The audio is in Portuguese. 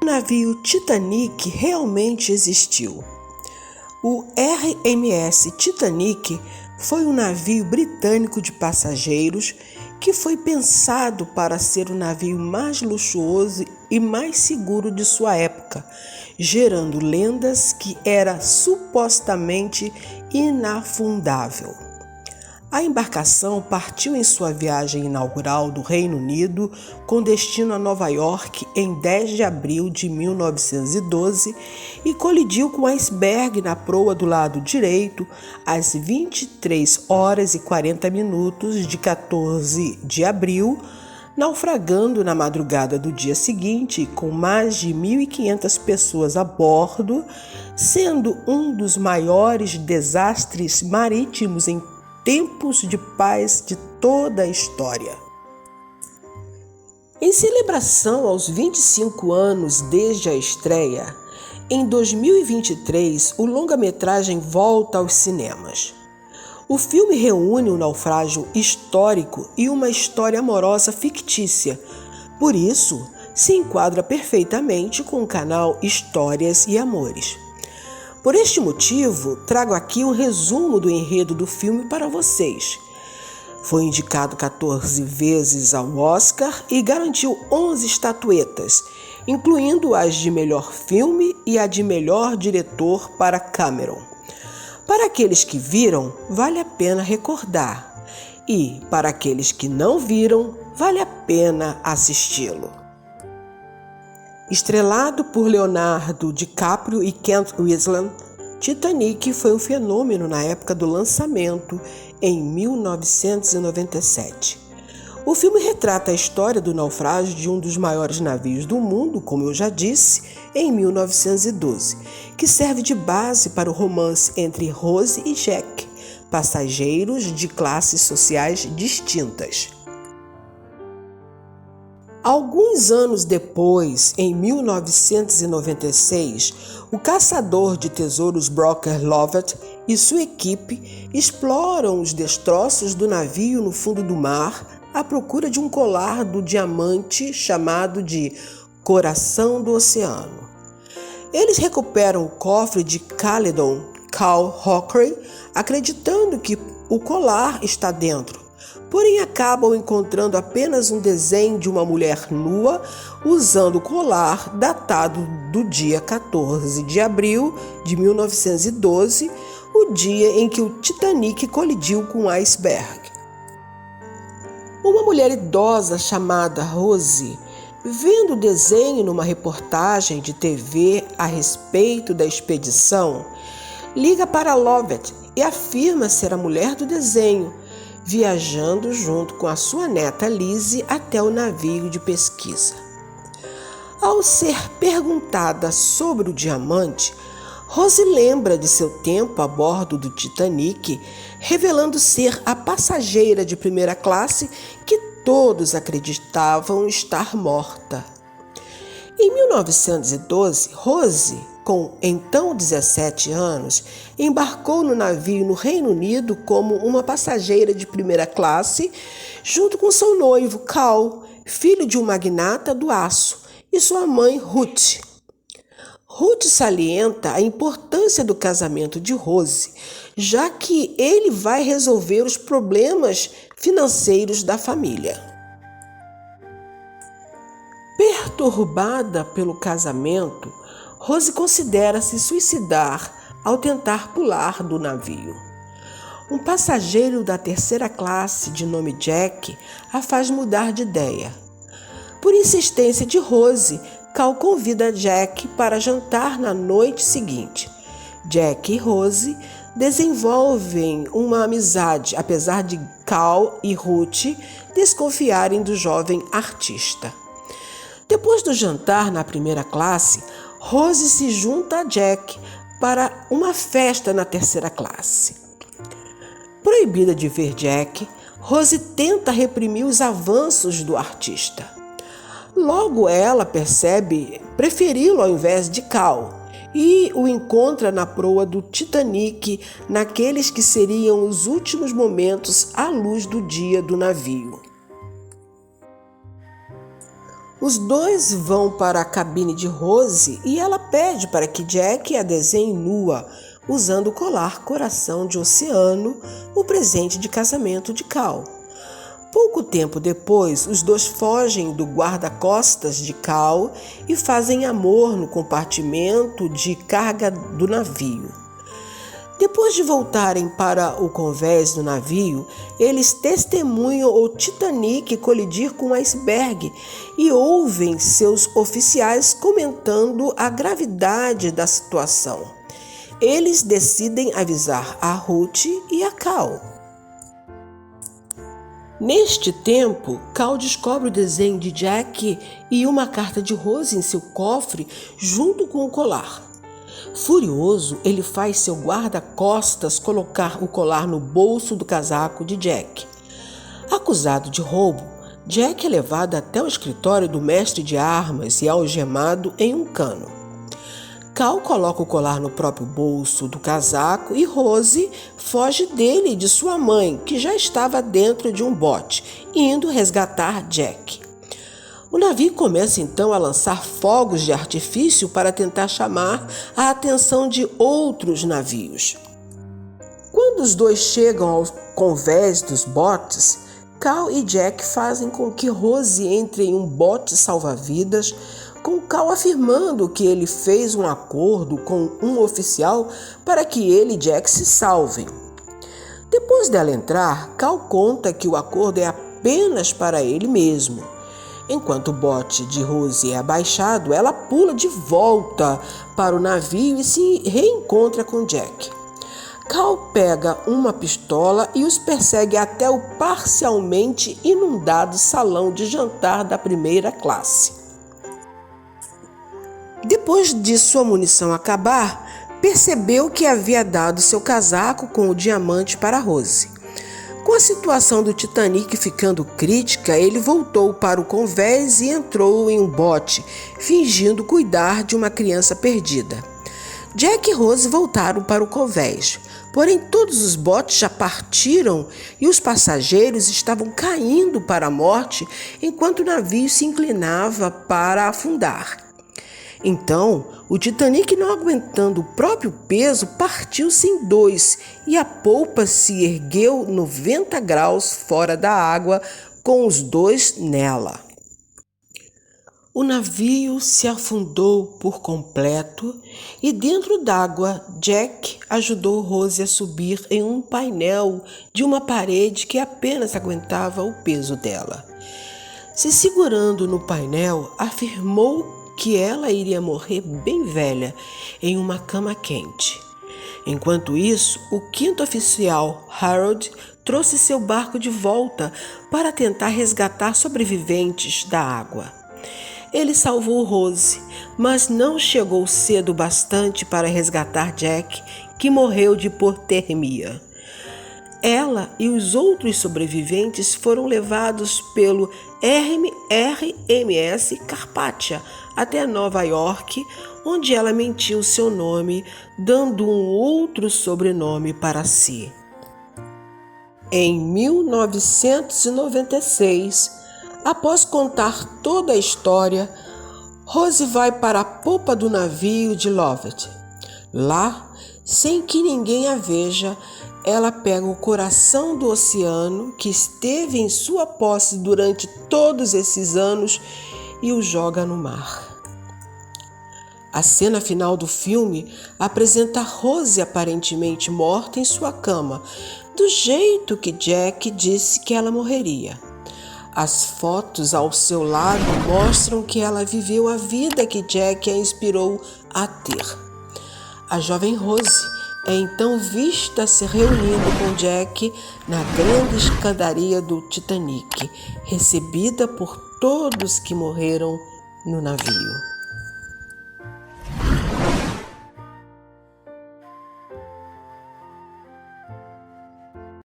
O navio Titanic realmente existiu. O RMS Titanic foi um navio britânico de passageiros que foi pensado para ser o navio mais luxuoso e mais seguro de sua época, gerando lendas que era supostamente inafundável. A embarcação partiu em sua viagem inaugural do Reino Unido com destino a Nova York em 10 de abril de 1912 e colidiu com um iceberg na proa do lado direito às 23 horas e 40 minutos de 14 de abril, naufragando na madrugada do dia seguinte com mais de 1.500 pessoas a bordo, sendo um dos maiores desastres marítimos em tempos de paz de toda a história. Em celebração aos 25 anos desde a estreia, em 2023 o longa-metragem volta aos cinemas. O filme reúne um naufrágio histórico e uma história amorosa fictícia, por isso se enquadra perfeitamente com o canal Histórias e Amores. Por este motivo, trago aqui um resumo do enredo do filme para vocês. Foi indicado 14 vezes ao Oscar e garantiu 11 estatuetas, incluindo as de melhor filme e a de melhor diretor para Cameron. Para aqueles que viram, vale a pena recordar, e para aqueles que não viram, vale a pena assisti-lo. Estrelado por Leonardo DiCaprio e Kate Winslet, Titanic foi um fenômeno na época do lançamento, em 1997. O filme retrata a história do naufrágio de um dos maiores navios do mundo, como eu já disse, em 1912, que serve de base para o romance entre Rose e Jack, passageiros de classes sociais distintas. Alguns anos depois, em 1996, o caçador de tesouros Broker Lovett e sua equipe exploram os destroços do navio no fundo do mar à procura de um colar do diamante chamado de Coração do Oceano. Eles recuperam o cofre de Caledon Cal Hockery, acreditando que o colar está dentro. Porém, acabam encontrando apenas um desenho de uma mulher nua usando o colar datado do dia 14 de abril de 1912, o dia em que o Titanic colidiu com o iceberg. Uma mulher idosa chamada Rose, vendo o desenho numa reportagem de TV a respeito da expedição, liga para Lovett e afirma ser a mulher do desenho, viajando junto com a sua neta Lizzie até o navio de pesquisa. Ao ser perguntada sobre o diamante, Rose lembra de seu tempo a bordo do Titanic, revelando ser a passageira de primeira classe que todos acreditavam estar morta. Em 1912, Rose, com então 17 anos, embarcou no navio no Reino Unido como uma passageira de primeira classe, junto com seu noivo, Cal, filho de um magnata do aço, e sua mãe, Ruth. Ruth salienta a importância do casamento de Rose, já que ele vai resolver os problemas financeiros da família. Perturbada pelo casamento, Rose considera se suicidar ao tentar pular do navio. Um passageiro da terceira classe, de nome Jack, a faz mudar de ideia. Por insistência de Rose, Cal convida Jack para jantar na noite seguinte. Jack e Rose desenvolvem uma amizade, apesar de Cal e Ruth desconfiarem do jovem artista. Depois do jantar na primeira classe, Rose se junta a Jack para uma festa na terceira classe. Proibida de ver Jack, Rose tenta reprimir os avanços do artista. Logo ela percebe preferi-lo ao invés de Cal e o encontra na proa do Titanic, naqueles que seriam os últimos momentos à luz do dia do navio. Os dois vão para a cabine de Rose e ela pede para que Jack a desenhe nua, usando o colar Coração de Oceano, o presente de casamento de Cal. Pouco tempo depois, os dois fogem do guarda-costas de Cal e fazem amor no compartimento de carga do navio. Depois de voltarem para o convés do navio, eles testemunham o Titanic colidir com um iceberg e ouvem seus oficiais comentando a gravidade da situação. Eles decidem avisar a Ruth e a Cal. Neste tempo, Cal descobre o desenho de Jack e uma carta de Rose em seu cofre junto com o colar. Furioso, ele faz seu guarda-costas colocar o colar no bolso do casaco de Jack. Acusado de roubo, Jack é levado até o escritório do mestre de armas e algemado em um cano. Cal coloca o colar no próprio bolso do casaco e Rose foge dele e de sua mãe, que já estava dentro de um bote, indo resgatar Jack. O navio começa então a lançar fogos de artifício para tentar chamar a atenção de outros navios. Quando os dois chegam ao convés dos botes, Cal e Jack fazem com que Rose entre em um bote salva-vidas, com Cal afirmando que ele fez um acordo com um oficial para que ele e Jack se salvem. Depois dela entrar, Cal conta que o acordo é apenas para ele mesmo. Enquanto o bote de Rose é abaixado, ela pula de volta para o navio e se reencontra com Jack. Cal pega uma pistola e os persegue até o parcialmente inundado salão de jantar da primeira classe. Depois de sua munição acabar, percebeu que havia dado seu casaco com o diamante para Rose. Com a situação do Titanic ficando crítica, ele voltou para o convés e entrou em um bote, fingindo cuidar de uma criança perdida. Jack e Rose voltaram para o convés, porém todos os botes já partiram e os passageiros estavam caindo para a morte enquanto o navio se inclinava para afundar. Então, o Titanic, não aguentando o próprio peso, partiu-se em dois e a polpa se ergueu 90 graus fora da água com os dois nela. O navio se afundou por completo e dentro d'água, Jack ajudou Rose a subir em um painel de uma parede que apenas aguentava o peso dela. Se segurando no painel, afirmou que ela iria morrer bem velha em uma cama quente. Enquanto isso, o quinto oficial, Harold, trouxe seu barco de volta para tentar resgatar sobreviventes da água. Ele salvou Rose, mas não chegou cedo bastante para resgatar Jack, que morreu de hipotermia. Ela e os outros sobreviventes foram levados pelo RMS Carpathia até Nova York, onde ela mentiu seu nome, dando um outro sobrenome para si. Em 1996, após contar toda a história, Rose vai para a popa do navio de Lovett. Lá, sem que ninguém a veja, ela pega o coração do oceano, que esteve em sua posse durante todos esses anos, e o joga no mar. A cena final do filme apresenta Rose aparentemente morta em sua cama, do jeito que Jack disse que ela morreria. As fotos ao seu lado mostram que ela viveu a vida que Jack a inspirou a ter. A jovem Rose é então vista se reunindo com Jack na grande escadaria do Titanic, recebida por todos que morreram no navio.